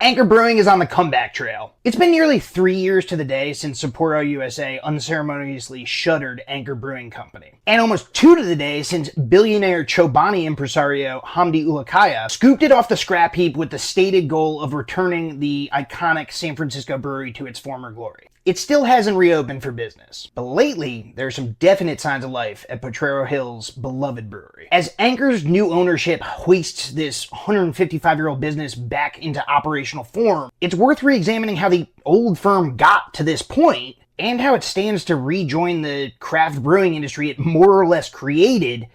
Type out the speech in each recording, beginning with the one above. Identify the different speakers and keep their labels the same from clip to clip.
Speaker 1: Anchor Brewing is on the comeback trail. It's been nearly 3 years to the day since Sapporo USA unceremoniously shuttered Anchor Brewing Company. And almost 2 to the day since billionaire Chobani impresario Hamdi Ulukaya scooped it off the scrap heap with the stated goal of returning the iconic San Francisco brewery to its former glory. It still hasn't reopened for business, but lately there are some definite signs of life at Potrero Hill's beloved brewery. As Anchor's new ownership hoists this 155-year-old business back into operational form, it's worth re-examining how the old firm got to this point and how it stands to rejoin the craft brewing industry it more or less created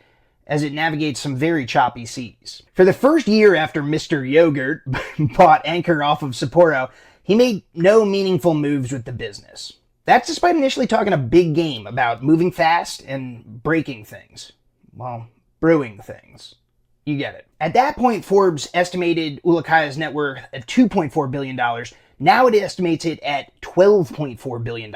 Speaker 1: as it navigates some very choppy seas. For the first year after Mr. Yogurt bought Anchor off of Sapporo, he made no meaningful moves with the business. That's despite initially talking a big game about moving fast and breaking things. Well, brewing things. You get it. At that point, Forbes estimated Ulukaya's net worth at $2.4 billion. Now it estimates it at $12.4 billion.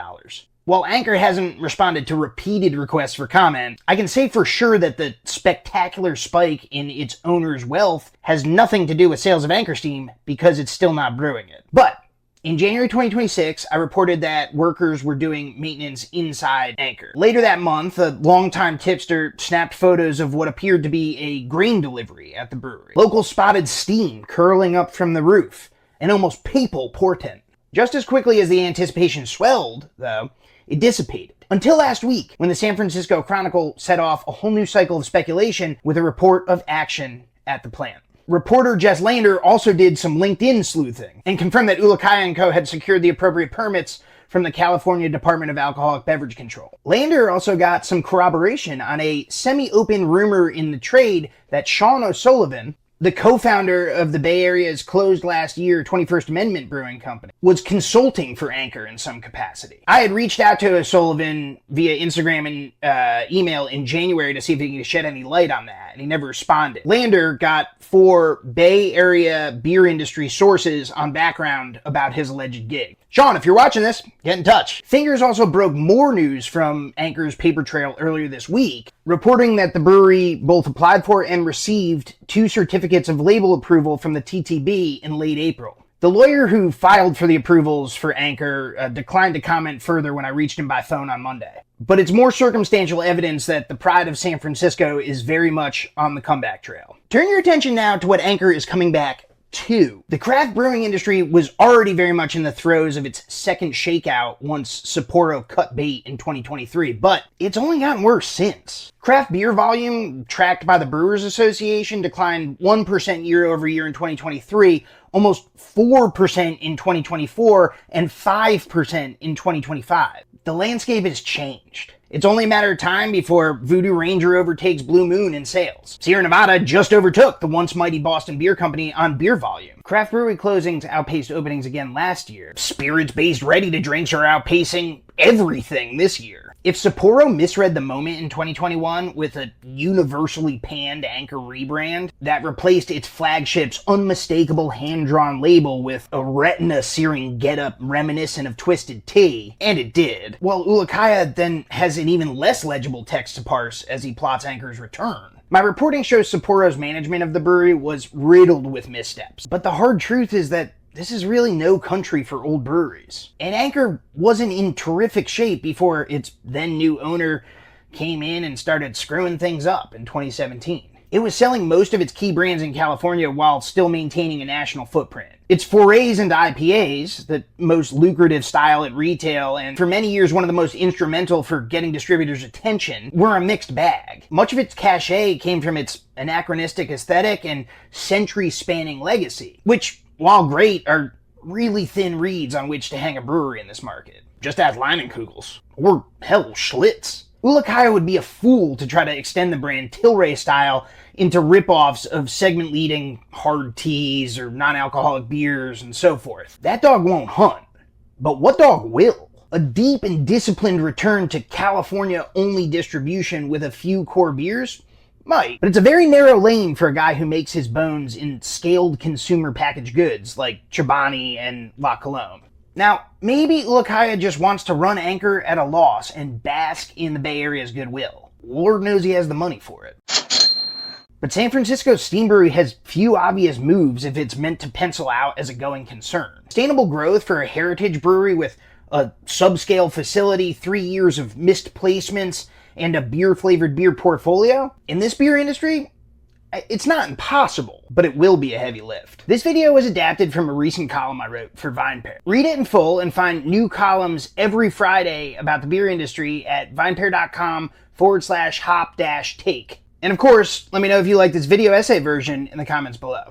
Speaker 1: While Anchor hasn't responded to repeated requests for comment, I can say for sure that the spectacular spike in its owner's wealth has nothing to do with sales of Anchor Steam because it's still not brewing it. But in January 2026, I reported that workers were doing maintenance inside Anchor. Later that month, a longtime tipster snapped photos of what appeared to be a grain delivery at the brewery. Locals spotted steam curling up from the roof, an almost papal portent. Just as quickly as the anticipation swelled, though, it dissipated. Until last week, when the San Francisco Chronicle set off a whole new cycle of speculation with a report of action at the plant. Reporter Jess Lander also did some LinkedIn sleuthing and confirmed that Ulukaya & Co. had secured the appropriate permits from the California Department of Alcoholic Beverage Control. Lander also got some corroboration on a semi-open rumor in the trade that Sean O'Sullivan, the co-founder of the Bay Area's closed last year 21st Amendment Brewing Company, was consulting for Anchor in some capacity. I had reached out to O'Sullivan via Instagram and email in January to see if he could shed any light on that, and he never responded. Lander got 4 Bay Area beer industry sources on background about his alleged gig. Sean, if you're watching this, get in touch. Fingers also broke more news from Anchor's paper trail earlier this week, reporting that the brewery both applied for and received 2 certificates of label approval from the TTB in late April. The lawyer who filed for the approvals for Anchor declined to comment further when I reached him by phone on Monday. But it's more circumstantial evidence that the pride of San Francisco is very much on the comeback trail. Turn your attention now to what Anchor is coming back to. The craft brewing industry was already very much in the throes of its second shakeout once Sapporo cut bait in 2023, but it's only gotten worse since. Craft beer volume, tracked by the Brewers Association, declined 1% year over year in 2023, almost 4% in 2024, and 5% in 2025. The landscape has changed. It's only a matter of time before Voodoo Ranger overtakes Blue Moon in sales. Sierra Nevada just overtook the once mighty Boston Beer Company on beer volume. Craft brewery closings outpaced openings again last year. Spirits-based ready-to-drinks are outpacing everything this year. If Sapporo misread the moment in 2021 with a universally panned Anchor rebrand that replaced its flagship's unmistakable hand-drawn label with a retina-searing getup reminiscent of Twisted Tea, and it did, well, Ulukaya then has an even less legible text to parse as he plots Anchor's return. My reporting shows Sapporo's management of the brewery was riddled with missteps, but the hard truth is that this is really no country for old breweries. And Anchor wasn't in terrific shape before its then new owner came in and started screwing things up in 2017. It was selling most of its key brands in California while still maintaining a national footprint. Its forays into IPAs, the most lucrative style at retail, and for many years one of the most instrumental for getting distributors' attention, were a mixed bag. Much of its cachet came from its anachronistic aesthetic and century-spanning legacy, which, while great, are really thin reeds on which to hang a brewery in this market. Just ask Leinenkugels. Or, hell, Schlitz. Ulukaya would be a fool to try to extend the brand Tilray style into rip-offs of segment-leading hard teas or non-alcoholic beers and so forth. That dog won't hunt. But what dog will? A deep and disciplined return to California-only distribution with a few core beers? Might. But it's a very narrow lane for a guy who makes his bones in scaled consumer packaged goods like Chobani and La Colombe. Now, maybe Ulukaya just wants to run Anchor at a loss and bask in the Bay Area's goodwill. Lord knows he has the money for it. But San Francisco's steam brewery has few obvious moves if it's meant to pencil out as a going concern. Sustainable growth for a heritage brewery with a subscale facility, 3 years of missed placements, and a beer-flavored beer portfolio? In this beer industry, it's not impossible, but it will be a heavy lift. This video was adapted from a recent column I wrote for VinePair. Read it in full and find new columns every Friday about the beer industry at vinepair.com/hop-take. And of course, let me know if you like this video essay version in the comments below.